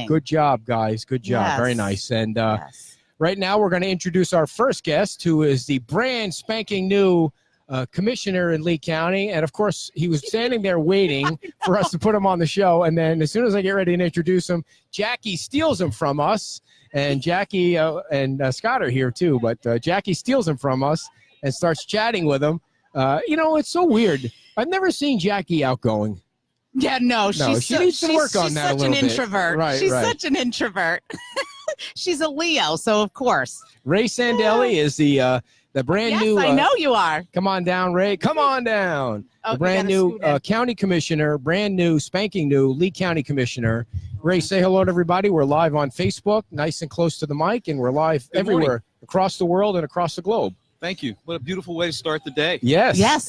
Good job, guys. Good job. Yes. Very nice. And Yes. right now we're going to introduce our first guest, who is the brand spanking new commissioner in Lee County. And, of course, he was standing there waiting for us to put him on the show. And then as soon as I get ready to introduce him, Jackie steals him from us. And Jackie and Scott are here, too. But Jackie steals him from us and starts chatting with him. It's so weird. I've never seen Jackie outgoing. Yeah, no, she needs to work on that a little bit. She's such an introvert. Right, she's right. such an introvert. She's a Leo, so of course. Ray Sandelli is the brand new. Yes, I know you are. Come on down, Ray. Come on down. Oh, the brand new county commissioner, brand new, spanking new Lee County commissioner. Ray, say hello to everybody. We're live on Facebook, nice and close to the mic, and we're live everywhere across the world and across the globe. Thank you. What a beautiful way to start the day. Yes. Yes.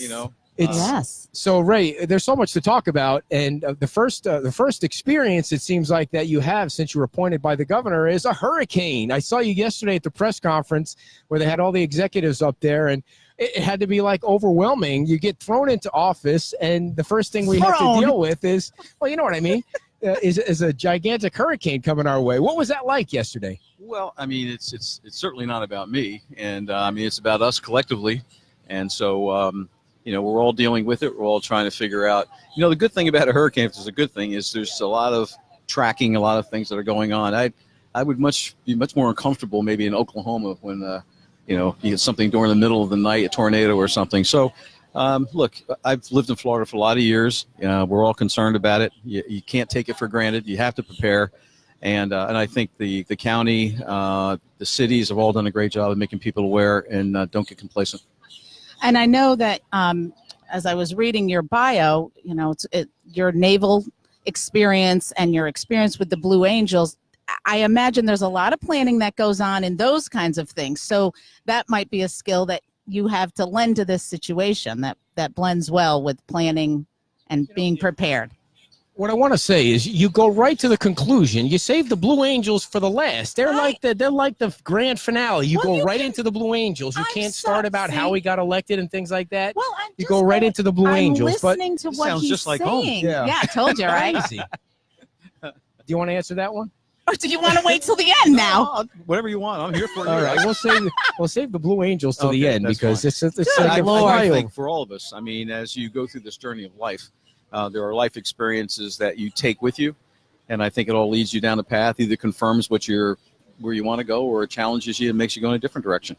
Yes. So, Ray, there's so much to talk about, and the first experience it seems like that you have since you were appointed by the governor is a hurricane. I saw you yesterday at the press conference where they had all the executives up there, and it had to be like overwhelming. You get thrown into office, and the first thing we have to deal with is, well, you know what I mean, is a gigantic hurricane coming our way. What was that like yesterday? Well, I mean, it's certainly not about me, and I mean, it's about us collectively, and so. We're all dealing with it. We're all trying to figure out, the good thing about a hurricane, if there's a good thing, is there's a lot of tracking, a lot of things that are going on. I would be much more uncomfortable maybe in Oklahoma when, you get something during the middle of the night, a tornado or something. So, look, I've lived in Florida for a lot of years. We're all concerned about it. You can't take it for granted. You have to prepare. And I think the county, the cities have all done a great job of making people aware and don't get complacent. And I know that as I was reading your bio, your naval experience and your experience with the Blue Angels, I imagine there's a lot of planning that goes on in those kinds of things. So that might be a skill that you have to lend to this situation that blends well with planning and being prepared. What I want to say is you go right to the conclusion. You save the Blue Angels for the last. They're like the grand finale. You go right into the Blue Angels. You can't start about how he got elected and things like that. Well, you go right into the Blue Angels. I'm listening to what sounds he's just like saying. home. Yeah, I told you, right? Do you want to answer that one? Or do you want to wait till the end now? Whatever you want. I'm here for you. All right, we'll save the Blue Angels to the end because fine. it's like I think for all of us. I mean, as you go through this journey of life. There are life experiences that you take with you, and I think it all leads you down the path, either confirms where you want to go or it challenges you and makes you go in a different direction.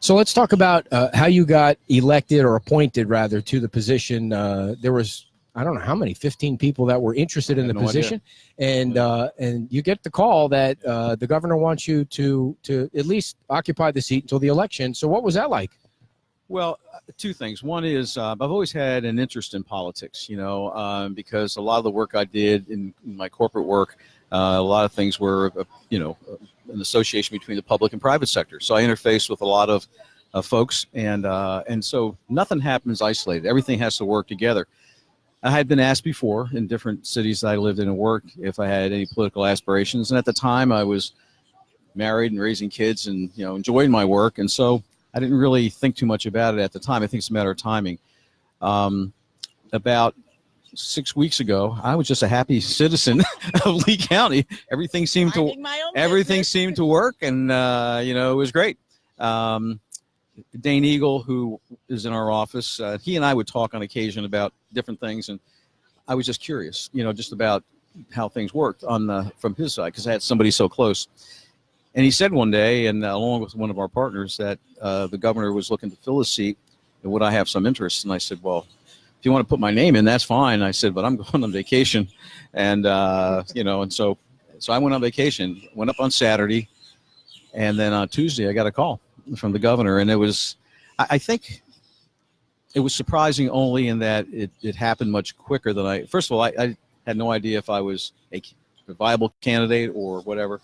So let's talk about how you got elected or appointed, rather, to the position. There was, I don't know how many, 15 people that were interested in the position, and you get the call that the governor wants you to at least occupy the seat until the election. So what was that like? Well, two things. One is I've always had an interest in politics, because a lot of the work I did in my corporate work, a lot of things were, an association between the public and private sector. So I interfaced with a lot of folks, and so nothing happens isolated. Everything has to work together. I had been asked before in different cities that I lived in and worked if I had any political aspirations, and at the time I was married and raising kids and enjoying my work, and so I didn't really think too much about it at the time. I think it's a matter of timing. About 6 weeks ago, I was just a happy citizen of Lee County. Everything seemed to work, and it was great. Dane Eagle, who is in our office, he and I would talk on occasion about different things, and I was just curious, just about how things worked from his side because I had somebody so close. And he said one day, and along with one of our partners, that the governor was looking to fill his seat, and would I have some interest? And I said, well, if you want to put my name in, that's fine. I said, but I'm going on vacation, and and so I went on vacation. Went up on Saturday, and then on Tuesday I got a call from the governor, and it was, I think, it was surprising only in that it happened much quicker than First of all, I had no idea if I was a viable candidate or whatever.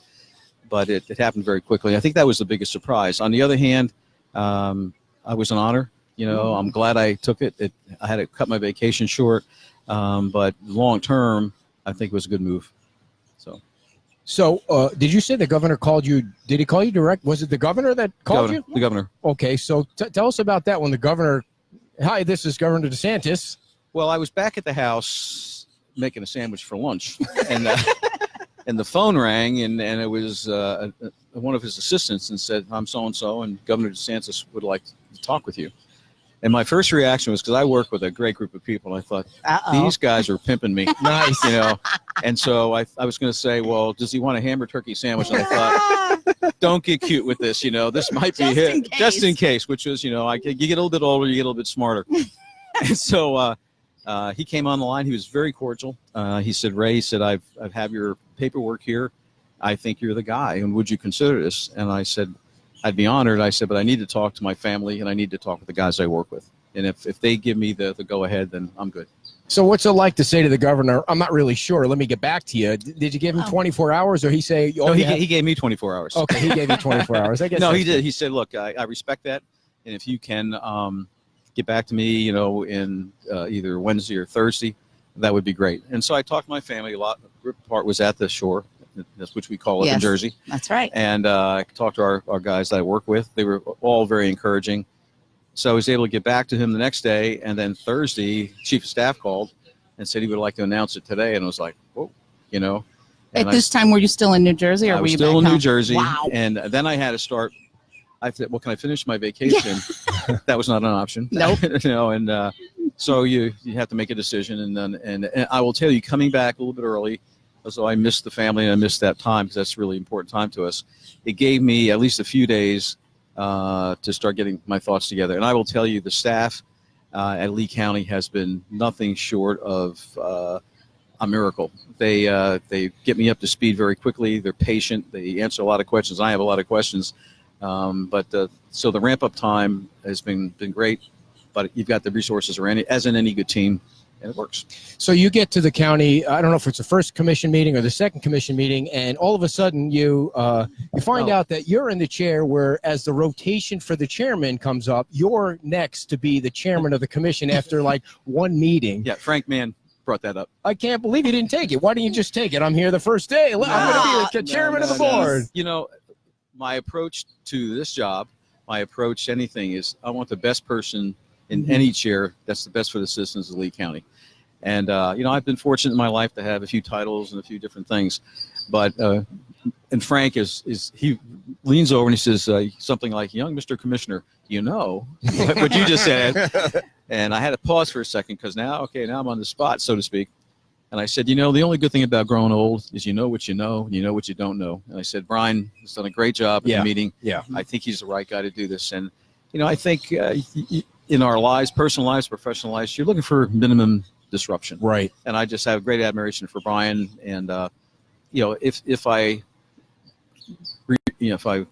But it happened very quickly. I think that was the biggest surprise. On the other hand, I was an honor. I'm glad I took it. I had to cut my vacation short, but long term, I think it was a good move. So did you say the governor called you? Did he call you direct? Was it the governor that called you? The governor. Okay, so tell us about that when the governor, hi, this is Governor DeSantis. Well, I was back at the house making a sandwich for lunch, and and the phone rang, and it was one of his assistants, and said, "I'm so and so, and Governor DeSantis would like to talk with you." And my first reaction was, because I work with a great group of people, and I thought, these guys are pimping me. Nice. And so I was going to say, well, does he want a ham or turkey sandwich? And I thought, don't get cute with this. This might be it, just in case, which was, you get a little bit older, you get a little bit smarter. And so he came on the line. He was very cordial. He said, Ray, he said, I have your paperwork here. I think you're the guy, and would you consider this? And I said, I'd be honored. I said, but I need to talk to my family, and I need to talk with the guys I work with. And if they give me the go-ahead, then I'm good. So what's it like to say to the governor, I'm not really sure, let me get back to you? Did you give him 24 hours, or he say? No, he gave me 24 hours. Okay, he gave you 24 hours. I guess. No, he did. He said, look, I respect that, and if you can get back to me, in either Wednesday or Thursday, that would be great. And so I talked to my family a lot. The group part was at the shore, that's which we call it in Jersey. That's right. And I talked to our guys that I work with. They were all very encouraging. So I was able to get back to him the next day. And then Thursday, Chief of Staff called and said he would like to announce it today. And I was like, whoa, And At this time, were you still in New Jersey, or I were was you still back in home? New Jersey. Wow. And then I had to start. I said, well, can I finish my vacation? That was not an option. Nope. So you have to make a decision. And I will tell you, coming back a little bit early, so I missed the family and I missed that time, because that's a really important time to us. It gave me at least a few days to start getting my thoughts together. And I will tell you, the staff at Lee County has been nothing short of a miracle. They get me up to speed very quickly. They're patient. They answer a lot of questions. I have a lot of questions. So the ramp up time has been great, but you've got the resources around it, as in any good team. And it works. So you get to the county, I don't know if it's the first commission meeting or the second commission meeting, and all of a sudden you find out that you're in the chair where, as the rotation for the chairman comes up, you're next to be the chairman of the commission after like one meeting. Yeah, Frank Mann brought that up. I can't believe you didn't take it. Why didn't you just take it? I'm here the first day. I'm going to be the chairman of the board. My approach to this job, my approach to anything is I want the best person in any chair that's the best for the citizens of Lee County. And, I've been fortunate in my life to have a few titles and a few different things. But, and Frank he leans over and he says something like, young Mr. Commissioner, what you just said. And I had to pause for a second, because now I'm on the spot, so to speak. And I said, the only good thing about growing old is you know what you know, and you know what you don't know. And I said, Brian has done a great job in the meeting. Yeah. I think he's the right guy to do this. And, I think in our lives, personal lives, professional lives, you're looking for minimum disruption. Right. And I just have great admiration for Brian. And, if I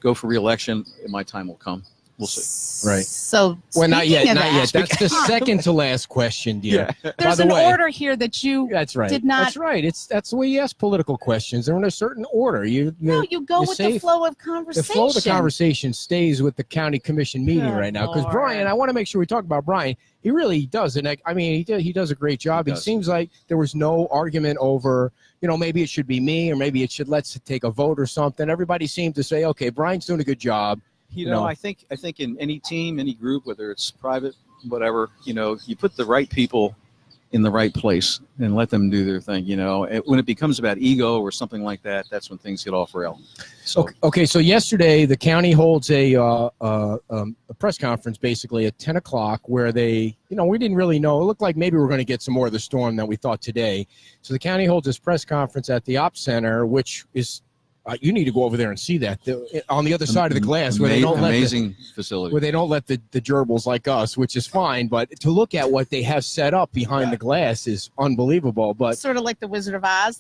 go for re-election, my time will come. We'll see. Right. So, not yet. That, That's the second to last question, dear. Yeah. There's an order here that you That's right. did not. That's right. That's the way you ask political questions. They're in a certain order. You go with the flow of conversation. The flow of the conversation stays with the county commission meeting right now. Because Brian, I want to make sure we talk about Brian. He really does. And he does a great job. It seems like there was no argument over, maybe it should be me, or maybe it should, let's take a vote or something. Everybody seemed to say, okay, Brian's doing a good job. I think in any team, any group, whether it's private, whatever, you put the right people in the right place and let them do their thing. When it becomes about ego or something like that, that's when things get off rail. So okay. So yesterday the county holds a press conference basically at 10 o'clock where they, we didn't really know. It looked like maybe we're going to get some more of the storm than we thought today. So the county holds this press conference at the Ops Center, which is. You need to go over there and see that on the other side of the glass, where they don't amazing facility, where they don't let the gerbils like us, which is fine. But to look at what they have set up behind the glass is unbelievable. But sort of like the Wizard of Oz.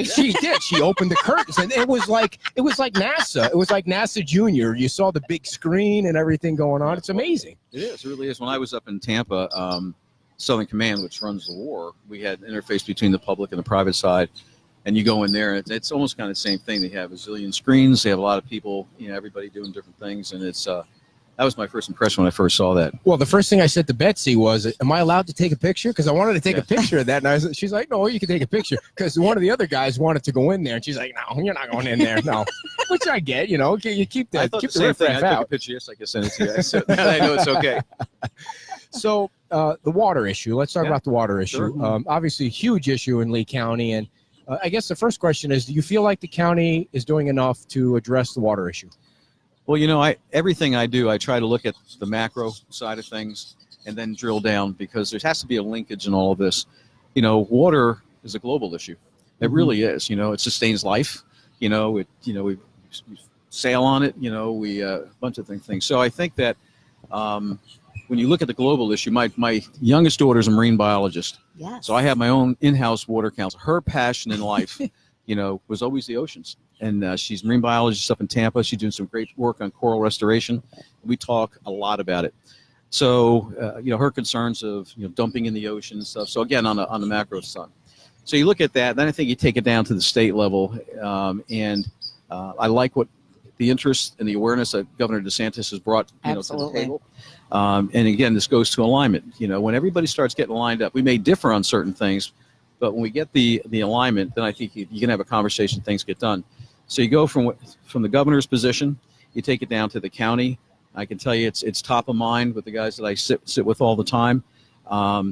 She did. She opened the curtains, and it was like NASA. It was like NASA Junior. You saw the big screen and everything going on. It's amazing. It is. It really is. When I was up in Tampa, Southern Command, which runs the war, we had an interface between the public and the private side. And you go in there, and it's almost kind of the same thing. They have a zillion screens. They have a lot of people, everybody doing different things. And it's that was my first impression when I first saw that. Well, the first thing I said to Betsy was, am I allowed to take a picture? Because I wanted to take a picture of that. And she's like, no, you can take a picture. Because one of the other guys wanted to go in there. And she's like, no, you're not going in there. No. Which I get, you keep the riffraff out. I took a picture. Yes, I can send it to you. So now I know it's okay. So the water issue. Let's talk about the water issue. Sure. Obviously, a huge issue in Lee County. And I guess the first question is, do you feel like the county is doing enough to address the water issue? Well, everything I do, I try to look at the macro side of things and then drill down, because there has to be a linkage in all of this. Water is a global issue. It really is. It sustains life. We sail on it. We a bunch of things. So I think that when you look at the global issue, my youngest daughter is a marine biologist. Yes. So I have my own in-house water council. Her passion in life, was always the oceans. And she's a marine biologist up in Tampa. She's doing some great work on coral restoration. We talk a lot about it. So, her concerns of, dumping in the ocean and stuff. So again, on the macro side. So you look at that, then I think you take it down to the state level. I like what the interest and the awareness that Governor DeSantis has brought, to the table. And again, this goes to alignment. When everybody starts getting lined up, we may differ on certain things, but when we get the alignment, then I think you can have a conversation, things get done. So you go from the governor's position, you take it down to the county. I can tell you it's top of mind with the guys that I sit with all the time. I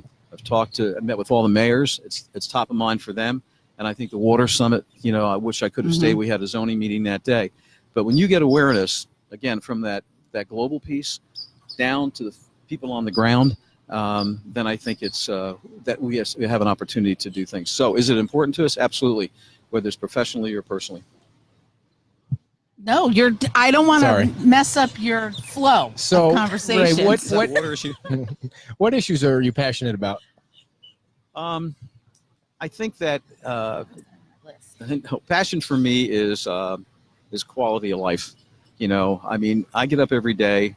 met with all the mayors. It's top of mind for them. And I think the water summit, I wish I could have stayed. We had a zoning meeting that day. But when you get awareness, again, from that global piece down to the people on the ground, then I think it's that we have an opportunity to do things. So is it important to us? Absolutely, whether it's professionally or personally. No, I don't want to mess up your flow of conversation. Ray, what water issue? What issues are you passionate about? I think that passion for me is quality of life. I get up every day,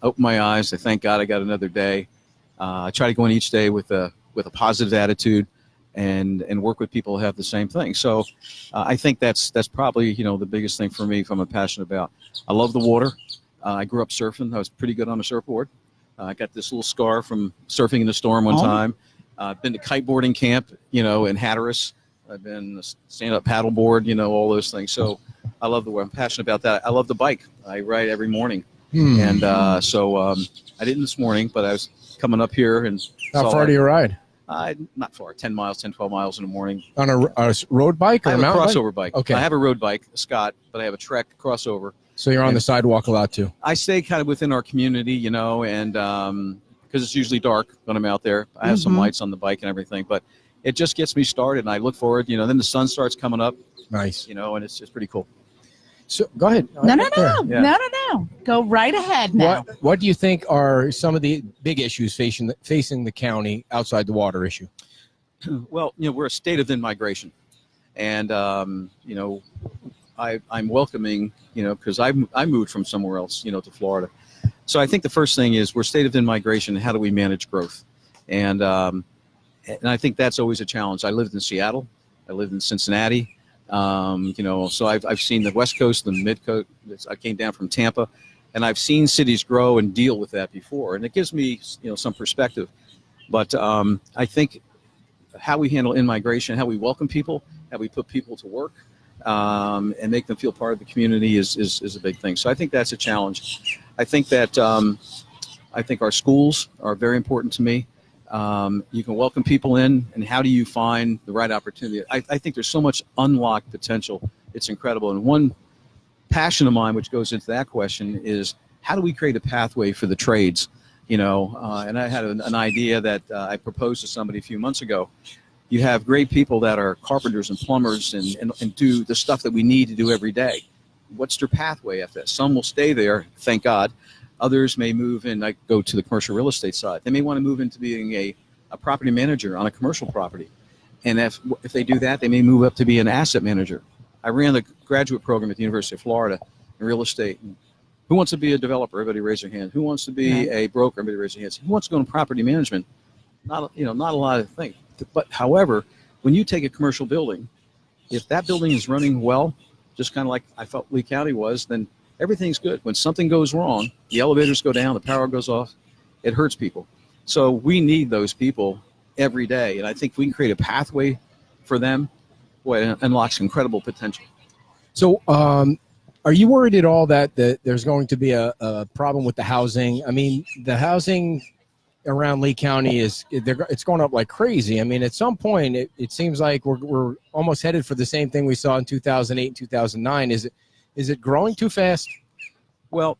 open my eyes. I thank God I got another day. I try to go in each day with a positive attitude, and work with people who have the same thing. So I think that's probably the biggest thing for me. I'm passionate about. I love the water. I grew up surfing. I was pretty good on a surfboard. I got this little scar from surfing in the storm one time. I've been to kiteboarding camp, in Hatteras. I've been stand-up paddleboard, all those things. So I love the water. I'm passionate about that. I love the bike. I ride every morning. And so I didn't this morning, but I was coming up here. And how far do you ride? Not far, 10 miles, 10, 12 miles in the morning. On a road bike or I have a mountain crossover bike? Okay. I have a road bike, a Scott, but I have a Trek crossover. So you're on the sidewalk a lot too? I stay kind of within our community, and because it's usually dark when I'm out there. I have some lights on the bike and everything, but it just gets me started, and I look forward, then the sun starts coming up. Nice. And it's pretty cool. So go ahead. No. Go right ahead now. What do you think are some of the big issues facing the county outside the water issue? Well, we're a state of in-migration, and I'm welcoming, because I moved from somewhere else, to Florida. So I think the first thing is we're a state of in-migration. How do we manage growth? And I think that's always a challenge. I lived in Seattle. I lived in Cincinnati. So I've seen the West Coast, the Mid Coast. I came down from Tampa, and I've seen cities grow and deal with that before, and it gives me some perspective. But I think how we handle in-migration, how we welcome people, how we put people to work, and make them feel part of the community is a big thing. So I think that's a challenge. I think that our schools are very important to me. You can welcome people in, and how do you find the right opportunity? I think there's so much unlocked potential. It's incredible. And one passion of mine, which goes into that question, is how do we create a pathway for the trades? And I had an idea that I proposed to somebody a few months ago. You have great people that are carpenters and plumbers and do the stuff that we need to do every day. What's their pathway after that? Some will stay there, thank God. Others may move in, like go to the commercial real estate side. They may want to move into being a property manager on a commercial property. And if they do that, they may move up to be an asset manager. I ran the graduate program at the University of Florida in real estate. Who wants to be a developer? Everybody raise their hand. Who wants to be a broker? Everybody raise their hands. Who wants to go into property management? Not a lot of things. But however, when you take a commercial building, if that building is running well, just kind of like I felt Lee County was, then everything's good. When something goes wrong, the elevators go down, the power goes off, it hurts people. So we need those people every day. And I think if we can create a pathway for them, boy, it unlocks incredible potential. So are you worried at all that there's going to be a problem with the housing? I mean, the housing around Lee County it's going up like crazy. I mean, at some point, it seems like we're almost headed for the same thing we saw in 2008 and 2009. Is it growing too fast? Well,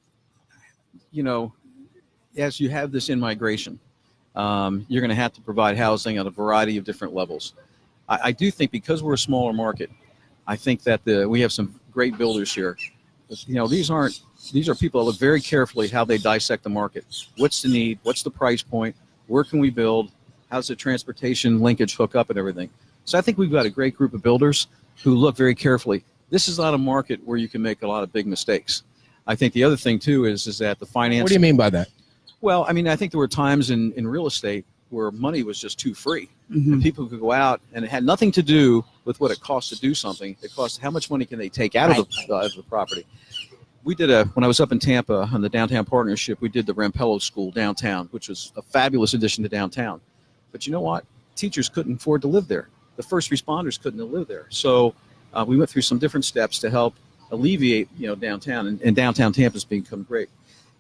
as you have this in-migration, you're going to have to provide housing at a variety of different levels. I do think because we're a smaller market, I think that we have some great builders here. These are people that look very carefully how they dissect the market. What's the need? What's the price point? Where can we build? How's the transportation linkage hook up and everything? So I think we've got a great group of builders who look very carefully. This is not a market where you can make a lot of big mistakes. I think the other thing too is that the finance. What do you mean by that? Well, I mean, I think there were times in real estate where money was just too free. Mm-hmm. And people could go out, and it had nothing to do with what it costs to do something. It costs how much money can they take out of the property. We did when I was up in Tampa on the Downtown Partnership, we did the Rampello School downtown, which was a fabulous addition to downtown. But you know what? Teachers couldn't afford to live there. The first responders couldn't live there. So we went through some different steps to help alleviate, downtown, and downtown Tampa's become great.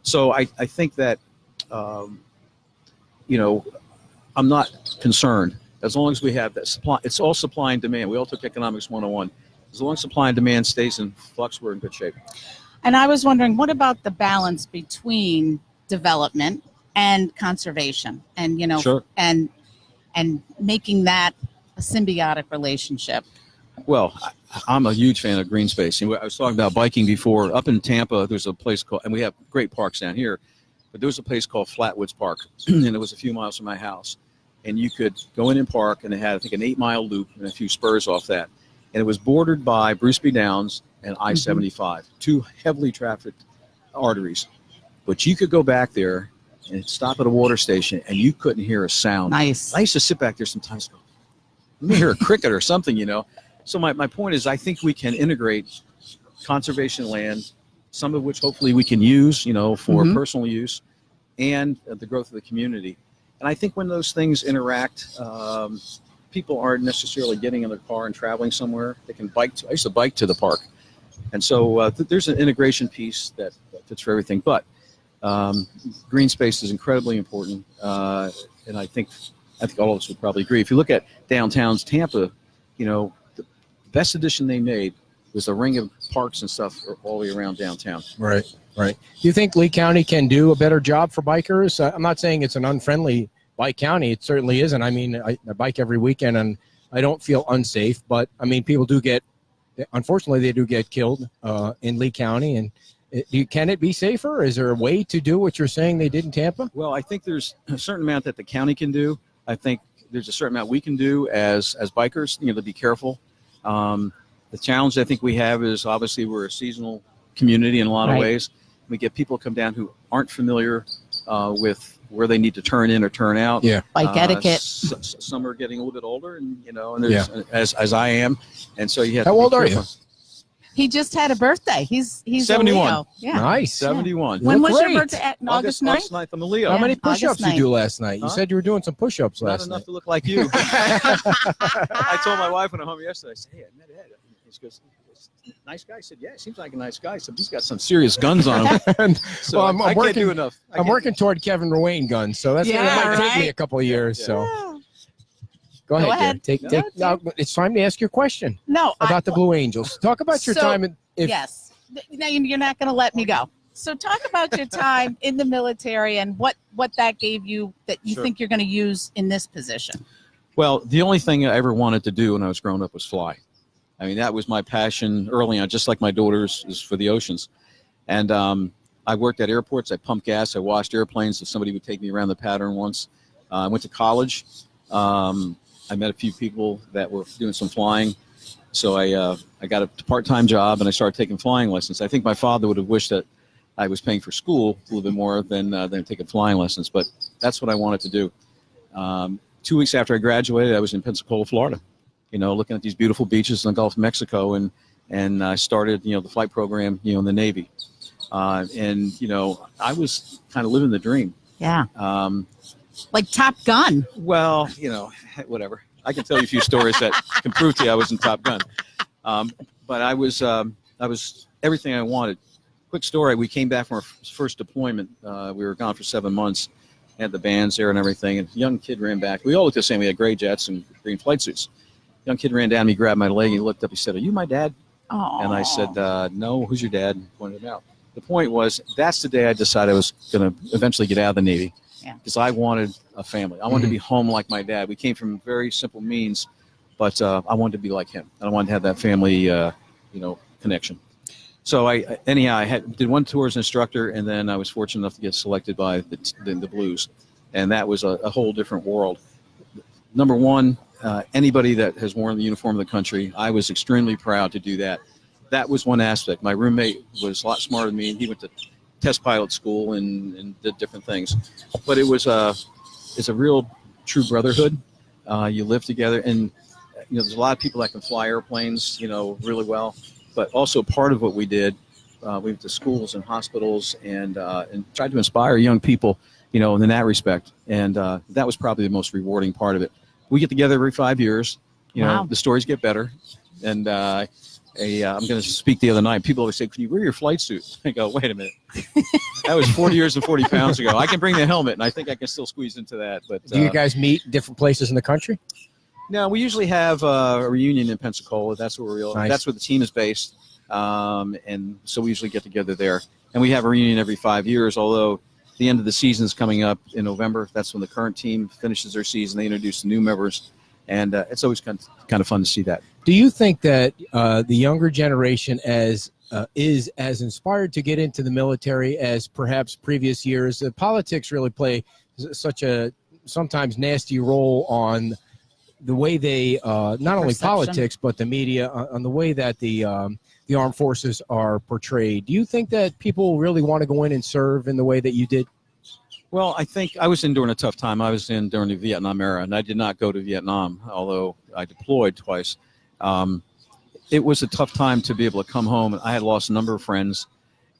So I think that, I'm not concerned as long as we have that supply. It's all supply and demand. We all took Economics 101. As long as supply and demand stays in flux, we're in good shape. And I was wondering, what about the balance between development and conservation, and Sure. and making that a symbiotic relationship? Well, I'm a huge fan of green space. And I was talking about biking before. Up in Tampa, there's a place called, and we have great parks down here, but there was a place called Flatwoods Park, and it was a few miles from my house. And you could go in and park, and it had, I think, an 8-mile loop and a few spurs off that. And it was bordered by Bruce B. Downs and I-75, two heavily trafficked arteries. But you could go back there and stop at a water station, and you couldn't hear a sound. Nice. I used to sit back there sometimes and go, let me hear a cricket or something, So my point is, I think we can integrate conservation land, some of which hopefully we can use, for personal use, and the growth of the community. And I think when those things interact, people aren't necessarily getting in their car and traveling somewhere. They can bike. I used to bike to the park. And so there's an integration piece that fits for everything. But green space is incredibly important. And I think all of us would probably agree. If you look at downtown's Tampa, the best addition they made was a ring of parks and stuff all the way around downtown. Right. Do you think Lee County can do a better job for bikers? I'm not saying it's an unfriendly bike county. It certainly isn't. I mean, I bike every weekend, and I don't feel unsafe. But, I mean, people unfortunately, they do get killed in Lee County. And can it be safer? Is there a way to do what you're saying they did in Tampa? Well, I think there's a certain amount that the county can do. I think there's a certain amount we can do as bikers, to be careful. The challenge I think we have is obviously we're a seasonal community in a lot of ways. We get people come down who aren't familiar with where they need to turn in or turn out. Yeah. Bike etiquette. Some are getting a little bit older, and and there's as I am, and so you have. How old are you? He just had a birthday. He's 71. A Leo. Yeah. Nice. 71. When was great. your birthday? August 9th? I'm a Leo. How many August push-ups did you do last night? Huh? You said you were doing some push-ups Not last enough night. to look like you. I told my wife when I went home yesterday, I said, hey, I met Ed. He goes, nice guy. I said, yeah, he seems like a nice guy. So he's got some serious guns on him. So Well, I can't do enough. I'm working toward Kevin Ruane guns, so that might take me a couple of years. Yeah. So go ahead. No, it's time to ask your question No. about the Blue Angels. Talk about your time. Yes. No, you're not going to let me go. So talk about your time in the military and what that gave you that you think you're going to use in this position. Well, the only thing I ever wanted to do when I was growing up was fly. I mean, that was my passion early on, just like my daughter's is for the oceans. And I worked at airports. I pumped gas. I washed airplanes. If somebody would take me around the pattern once. I went to college. I met a few people that were doing some flying. So I got a part-time job, and I started taking flying lessons. I think my father would have wished that I was paying for school a little bit more than taking flying lessons. But that's what I wanted to do. 2 weeks after I graduated, I was in Pensacola, Florida, looking at these beautiful beaches in the Gulf of Mexico, and I started, the flight program, in the Navy. And I was kind of living the dream. Yeah. Like Top Gun. Well, whatever. I can tell you a few stories that can prove to you I was in Top Gun. But I was everything I wanted. Quick story. We came back from our first deployment. We were gone for 7 months. had the bands there and everything. And a young kid ran back. We all looked the same. We had gray jets and green flight suits. Young kid ran down. He grabbed my leg. And he looked up. He said, "Are you my dad?" Aww. And I said, "No. Who's your dad?" And pointed him out. The point was, that's the day I decided I was going to eventually get out of the Navy, because I wanted a family. I wanted to be home like my dad. We came from very simple means, but I wanted to be like him. And I wanted to have that family, connection. So I did one tour as an instructor, and then I was fortunate enough to get selected by the Blues, and that was a whole different world. Number one, anybody that has worn the uniform of the country, I was extremely proud to do that. That was one aspect. My roommate was a lot smarter than me, and he went to test pilot school and did different things. But it's a real true brotherhood. You live together, and there's a lot of people that can fly airplanes, really well. But also part of what we did, we went to schools and hospitals and tried to inspire young people, in that respect. And that was probably the most rewarding part of it. We get together every 5 years. Wow. The stories get better, and I'm going to speak the other night. People always say, "Can you wear your flight suit?" I go, "Wait a minute. That was 40 years and 40 pounds ago. I can bring the helmet, and I think I can still squeeze into that." But do you guys meet different places in the country? No, we usually have a reunion in Pensacola. That's where that's where the team is based, and so we usually get together there. And we have a reunion every 5 years. Although the end of the season is coming up in November. That's when the current team finishes their season. They introduce the new members, and it's always kind of fun to see that. Do you think that the younger generation is as inspired to get into the military as perhaps previous years? Politics really play such a sometimes nasty role on the way they not only politics but the media, on the way that the armed forces are portrayed. Do you think that people really want to go in and serve in the way that you did? Well, I think I was in during a tough time. I was in during the Vietnam era, and I did not go to Vietnam, although I deployed twice. It was a tough time to be able to come home. I had lost a number of friends,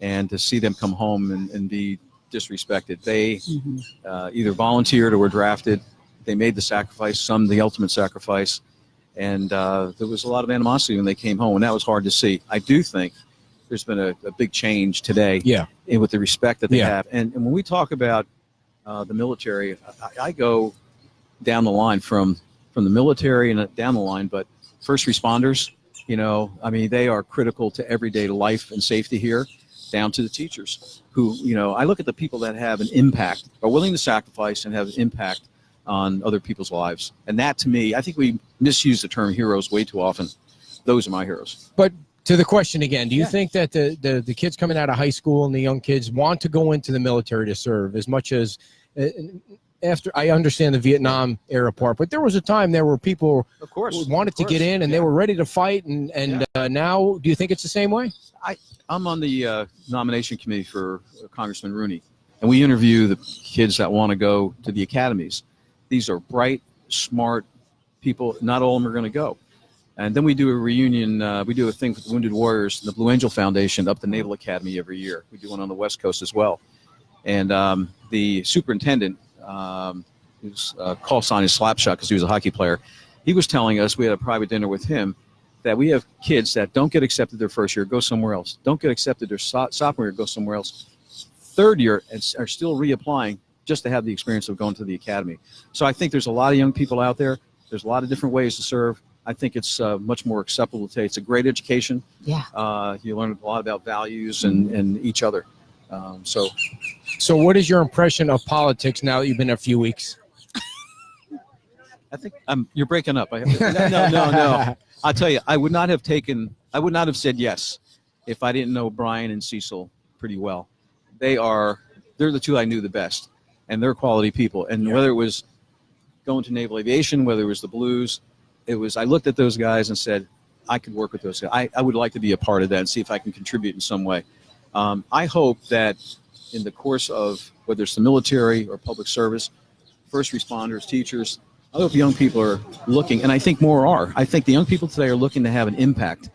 and to see them come home and be disrespected. They either volunteered or were drafted. They made the sacrifice, some the ultimate sacrifice, and there was a lot of animosity when they came home, and that was hard to see. I do think there's been a big change today with the respect that they have. And when we talk about the military, I go down the line from the military and down the line, but first responders, they are critical to everyday life and safety here, down to the teachers who, I look at the people that have an impact, are willing to sacrifice and have an impact on other people's lives. And that, to me, I think we misuse the term heroes way too often. Those are my heroes. But to the question again, do you think that the kids coming out of high school and the young kids want to go into the military to serve as much as after I understand the Vietnam era part, but there was a time there were people who wanted to get in and they were ready to fight. And now, do you think it's the same way? I'm on the nomination committee for Congressman Rooney, and we interview the kids that want to go to the academies. These are bright, smart people. Not all of them are going to go. And then we do a reunion. We do a thing for the Wounded Warriors, the Blue Angel Foundation, up the Naval Academy every year. We do one on the West Coast as well. And the superintendent, whose call sign is Slapshot because he was a hockey player, he was telling us, we had a private dinner with him, that we have kids that don't get accepted their first year, go somewhere else. Don't get accepted their sophomore year, go somewhere else. Third year, and are still reapplying just to have the experience of going to the academy. So I think there's a lot of young people out there. There's a lot of different ways to serve. I think it's much more acceptable today. It's a great education. Yeah. You learn a lot about values and each other. So what is your impression of politics now that you've been there a few weeks? I think you're breaking up. No. I'll tell you, I would not have said yes if I didn't know Brian and Cecil pretty well. They're the two I knew the best, and they're quality people. And whether it was going to naval aviation, whether it was the Blues, I looked at those guys and said, I could work with those guys. I would like to be a part of that and see if I can contribute in some way. I hope that in the course of whether it's the military or public service, first responders, teachers, I hope young people are looking, and I think more are. I think the young people today are looking to have an impact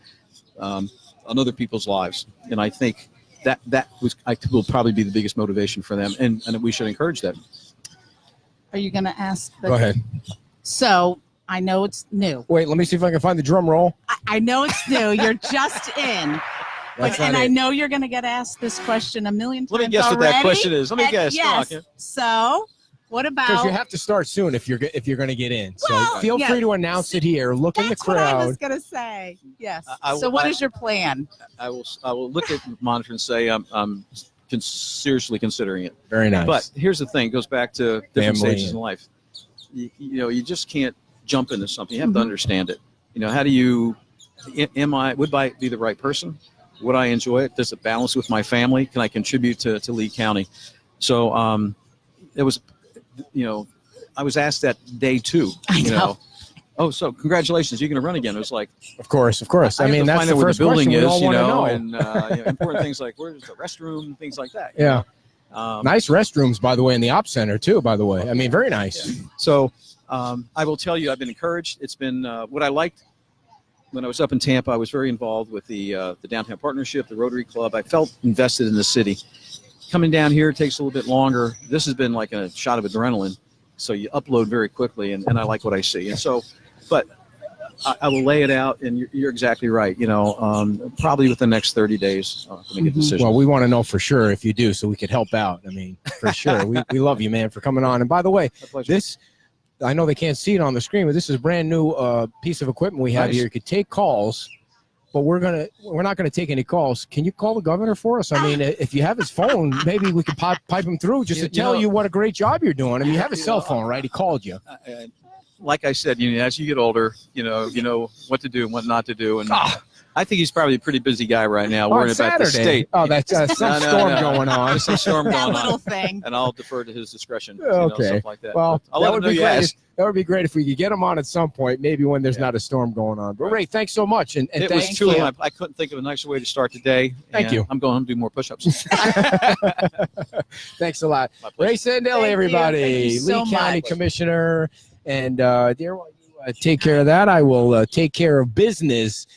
on other people's lives. And I think that will probably be the biggest motivation for them, and we should encourage that. Are you going to ask? Go ahead. So I know it's new. Wait, let me see if I can find the drum roll. I know it's new. You're just in. And I know you're going to get asked this question a million times. Let me guess already. what that question is. Let me guess. Yes. So What Because about? you have to start soon if you're going to get in. So Well, feel yes. free to announce it here. Look in the That's what I crowd. was gonna say. Yes. I- So what is your plan? I will look at the monitor and say I'm seriously considering it. Very nice. But here's the thing: it goes back to different Family. stages in life. You just can't jump into something. You have to Mhm. understand it. How do you? Would I be the right person? Would I enjoy it? Does it balance with my family? Can I contribute to Lee County? So it was, I was asked that day too. I know. Oh, so congratulations! You're going to run again. It was like, of course. I have mean, to that's find the out where first the building question we all is, want to know. and important things like where's the restroom, things like that. Yeah. Nice Nice. restrooms, by the way, in the op center too. By the way, I mean, very nice. So I will tell you, I've been encouraged. It's been what I liked when I was up in Tampa. I was very involved with the downtown partnership, the Rotary Club. I felt invested in the city. Coming down here takes a little bit longer. This has been like a shot of adrenaline. So you upload very quickly, and I like what I see. And so, but I will lay it out, and you're exactly right. Probably within the next 30 days to make a decision. Well, we want to know for sure if you do, so we could help out. I mean, for sure. we love you, man, for coming on. And by the way, My pleasure. this, I know they can't see it on the screen, but this is a brand new piece of equipment we have Nice. here. You could take calls, but we're not gonna take any calls. Can you call the governor for us? I mean, if you have his phone, maybe we could pipe him through just to You tell know- you what a great job you're doing. I mean, you have his You cell know, phone, right? He called you. Like I said, as you get older, you know what to do and what not to do. And Ah. I think he's probably a pretty busy guy right now, On worrying about the Saturday. state. Oh, that's some No, no, storm no. going on. There's some storm That going little on, thing. and I'll defer to his discretion. Okay. Stuff like that. Well, I'll that let him would know be you great. asked. That would be great if we could get him on at some point, maybe when there's Yeah. not a storm going on. But Right. Ray, thanks so much, and It thank was truly. you. I couldn't think of a nicer way to start the day. Thank and you. I'm going home to do more push-ups. Thanks a lot. My pleasure. Ray Sandelli, Thank you. everybody. Thank you so Lee County much. Commissioner. And dear, while you take care of that, I will take care of business